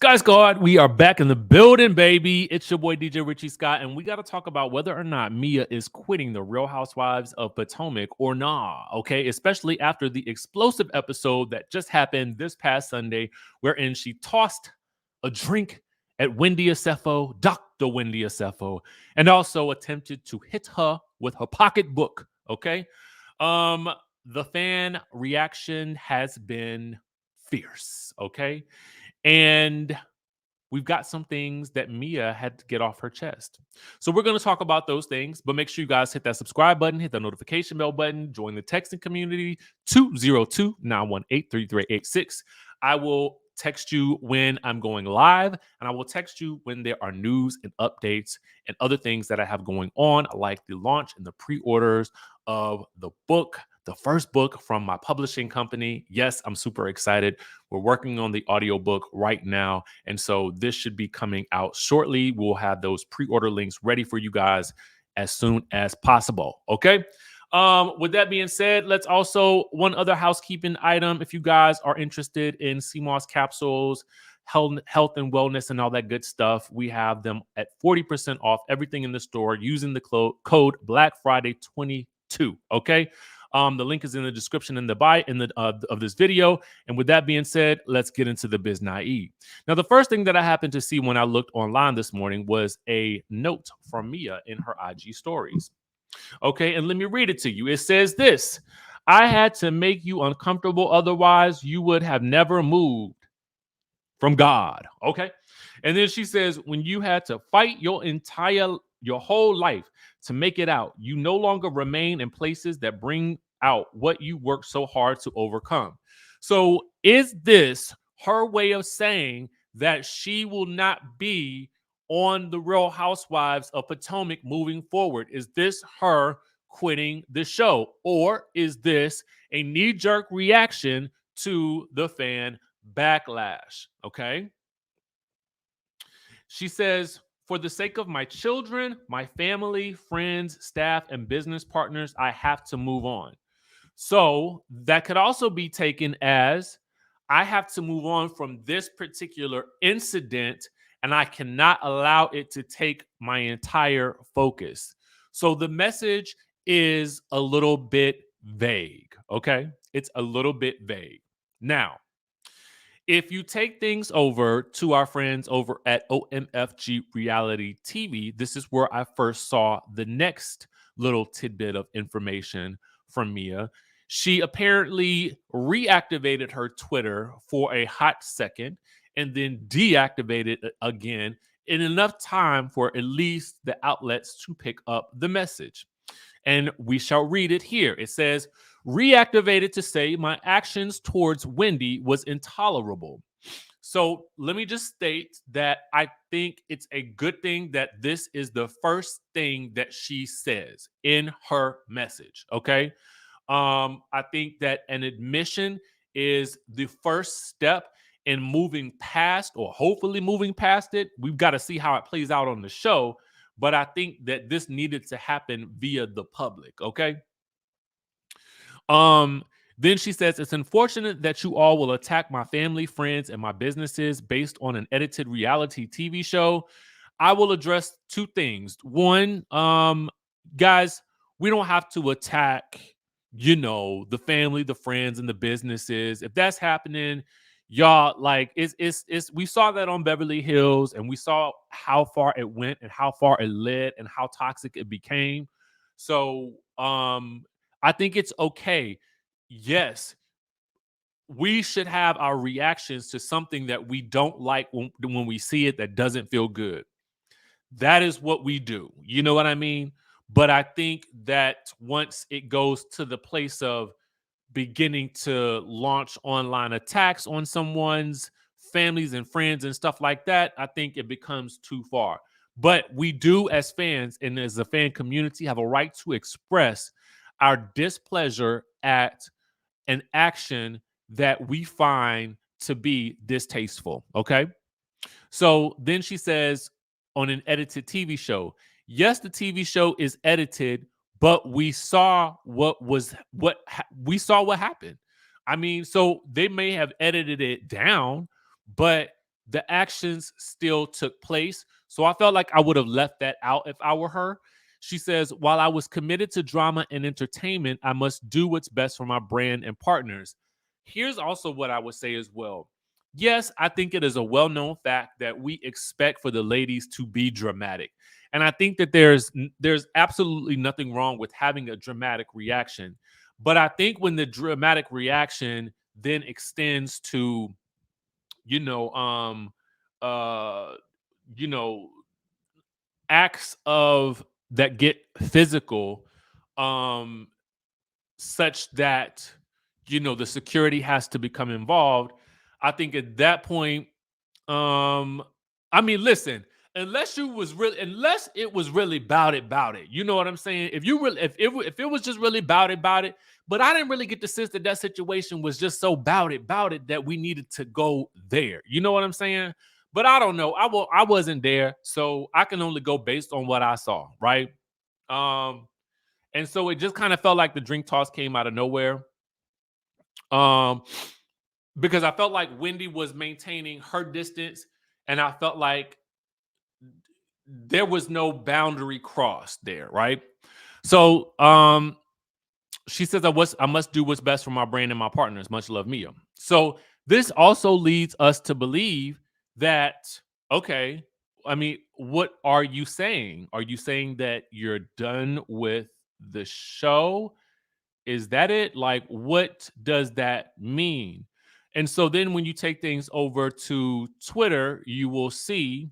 Sky Squad, we are back in the building, baby. It's your boy DJ Richie Skye, and we got to talk about whether or not Mia is quitting the Real Housewives of Potomac or nah, okay? Especially after the explosive episode that just happened this past Sunday, wherein she tossed a drink at Wendy Osefo, Dr. Wendy Osefo, and also attempted to hit her with her pocketbook, okay? The fan reaction has been fierce, okay? And we've got some things that Mia had to get off her chest. So we're going to talk about those things, but make sure you guys hit that subscribe button, hit the notification bell button, join the texting community 202-918-3386. I will text you when I'm going live, and I will text you when there are news and updates and other things that I have going on, like the launch and the pre-orders of the book, the first book from my publishing company. Yes, I'm super excited. We're working on the audiobook right now, and so this should be coming out shortly. We'll have those pre-order links ready for you guys as soon as possible, okay? With that being said, let's also, one other housekeeping item. If you guys are interested in CMOS capsules, health and wellness and all that good stuff, we have them at 40% off everything in the store using the code Black Friday 22, okay? The link is in the description in the bio of this video. And with that being said, let's get into the biz naive. Now, the first thing that I happened to see when I looked online this morning was a note from Mia in her IG stories. Okay, and let me read it to you. It says this: I had to make you uncomfortable, otherwise you would have never moved from God. Okay. And then she says, when you had to fight your whole life to make it out, you no longer remain in places that bring out what you worked so hard to overcome. So is this her way of saying that she will not be on the Real Housewives of Potomac moving forward? Is this her quitting the show? Or is this a knee-jerk reaction to the fan backlash? Okay. She says, for the sake of my children, my family, friends, staff, and business partners, I have to move on. So that could also be taken as I have to move on from this particular incident, and I cannot allow it to take my entire focus. So the message is a little bit vague, okay? It's a little bit vague. Now, if you take things over to our friends over at OMFG Reality TV, this is where I first saw the next little tidbit of information from Mia. She apparently reactivated her Twitter for a hot second and then deactivated it again in enough time for at least the outlets to pick up the message. And we shall read it here. It says, reactivated to say my actions towards Wendy was intolerable. So let me just state that I think it's a good thing that this is the first thing that she says in her message. Okay. I think that an admission is the first step in moving past, or hopefully moving past it. We've got to see how it plays out on the show. But I think that this needed to happen via the public. Okay. Then she says, it's unfortunate that you all will attack my family, friends, and my businesses based on an edited reality TV show. I will address two things. One, guys, we don't have to attack, the family, the friends, and the businesses. If that's happening, y'all, like, it's we saw that on Beverly Hills, and we saw how far it went and how far it led and how toxic it became. So, I think it's okay. Yes, we should have our reactions to something that we don't like when we see it that doesn't feel good. That is what we do. You know what I mean? But I think that once it goes to the place of beginning to launch online attacks on someone's families and friends and stuff like that, I think it becomes too far. But we do, as fans and as a fan community, have a right to express our displeasure at an action that we find to be distasteful. Okay. So then she says, on an edited TV show, yes, the TV show is edited, but we saw what happened. I mean, so they may have edited it down, but the actions still took place. So I felt like I would have left that out if I were her. She says, while I was committed to drama and entertainment, I must do what's best for my brand and partners. Here's also what I would say as well. Yes, I think it is a well known fact that we expect for the ladies to be dramatic. And I think that there's absolutely nothing wrong with having a dramatic reaction. But I think when the dramatic reaction then extends to, you know, uh, you know, acts of that get physical, um, such that the security has to become involved. I think at that point, um, I mean, listen, unless it was really about it, you know what I'm saying? If you really, if it was just really about it, but I didn't really get the sense that that situation was just so about it that we needed to go there. You know what I'm saying? But I don't know. I wasn't there, so I can only go based on what I saw, right? Um, and so it just kind of felt like the drink toss came out of nowhere. Um, because I felt like Wendy was maintaining her distance, and I felt like there was no boundary crossed there, right? So she says I must do what's best for my brand and my partners. Much love, Mia. So this also leads us to believe that, okay, I mean, what are you saying? Are you saying that you're done with the show? Is that it? Like, what does that mean? And so then when you take things over to Twitter, you will see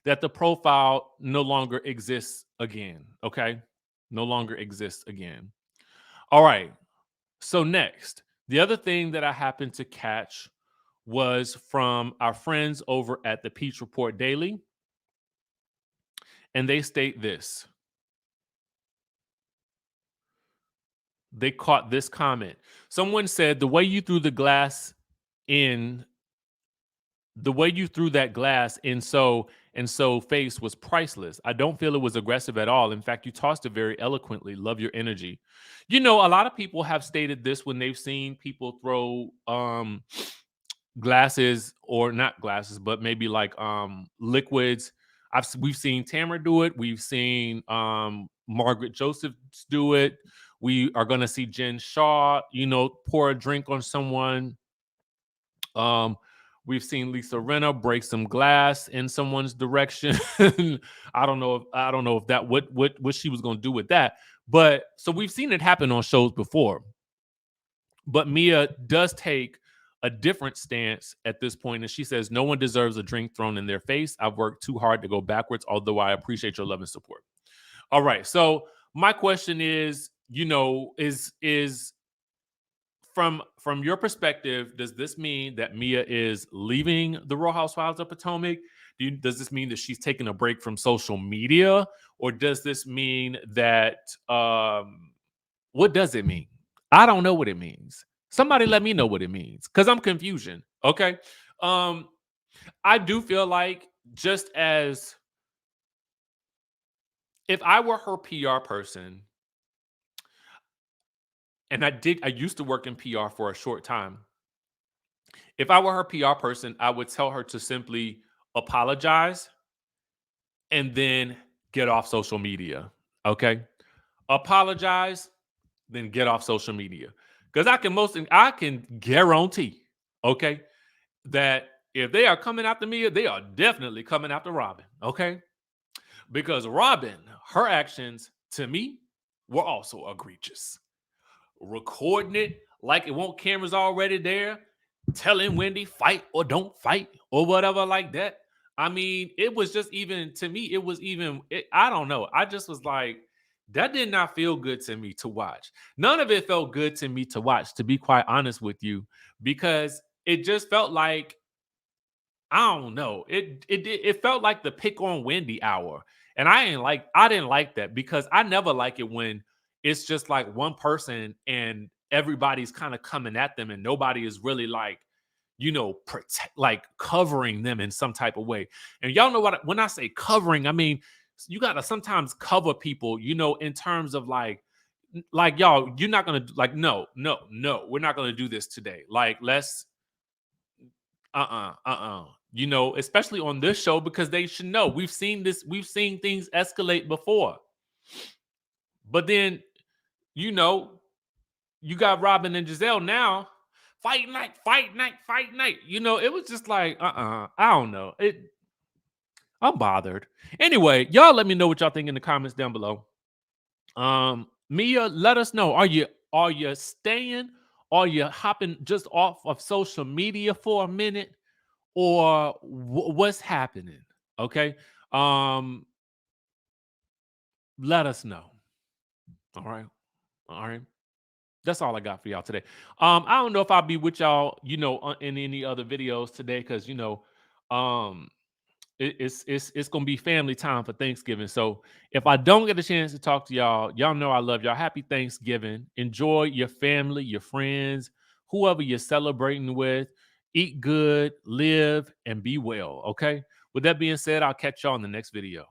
that the profile no longer exists again. Okay. No longer exists again. All right. So, next, the other thing that I happened to catch was from our friends over at the Peach Report Daily. And they state this. They caught this comment. Someone said, in the way you threw that glass in so face was priceless. I don't feel it was aggressive at all. In fact, you tossed it very eloquently. Love your energy. A lot of people have stated this when they've seen people throw glasses, or not glasses, but maybe like liquids. We've seen Tamara do it. We've seen Margaret Josephs do it. We are going to see Jen Shaw, pour a drink on someone. Um, we've seen Lisa Rinna break some glass in someone's direction. I don't know if that what she was going to do with that. But so we've seen it happen on shows before. But Mia does take a different stance at this point, and she says no one deserves a drink thrown in their face. I've worked too hard to go backwards, although I appreciate your love and support. All right. So my question is, is from your perspective, does this mean that Mia is leaving the Real Housewives of Potomac? Does this mean that she's taking a break from social media, or does this mean that what does it mean? I don't know what it means. Somebody let me know what it means, because I'm confusion. Okay. Um, I do feel like, just as if I were her PR person, and I used to work in PR for a short time. If I were her PR person, I would tell her to simply apologize and then get off social media. Okay. Apologize, then get off social media. Because I can guarantee, okay, that if they are coming after Mia, they are definitely coming after Robin. Okay. Because Robin, her actions to me were also egregious. Recording it like it won't cameras already there, telling Wendy fight or don't fight or whatever like that. I mean, it was just, even to me, I don't know. I just was like, that did not feel good to me to watch. None of it felt good to me to watch, to be quite honest with you, because it just felt like, I don't know. It felt like the pick on Wendy hour. And I didn't like that, because I never like it when it's just like one person and everybody's kind of coming at them and nobody is really like, protect, like covering them in some type of way. And y'all know what, when I say covering, I mean, you got to sometimes cover people, in terms of like y'all, you're not going to, like, no, we're not going to do this today. Like, let's, You know, especially on this show, because they should know we've seen this, we've seen things escalate before. But then, you know, you got Robin and Giselle now. Fight night, fight night, fight night. You know, it was just like, I don't know. I'm bothered. Anyway, y'all let me know what y'all think in the comments down below. Mia, let us know. Are you staying? Are you hopping just off of social media for a minute? Or what's happening? Okay. Um, let us know. All right. All right. That's all I got for y'all today. I don't know if I'll be with y'all, you know, in any other videos today, because you know, um, it's gonna be family time for Thanksgiving. So if I don't get a chance to talk to y'all, y'all know I love y'all. Happy Thanksgiving. Enjoy your family, your friends, whoever you're celebrating with. Eat good, live, and be well. Okay. With that being said, I'll catch y'all in the next video.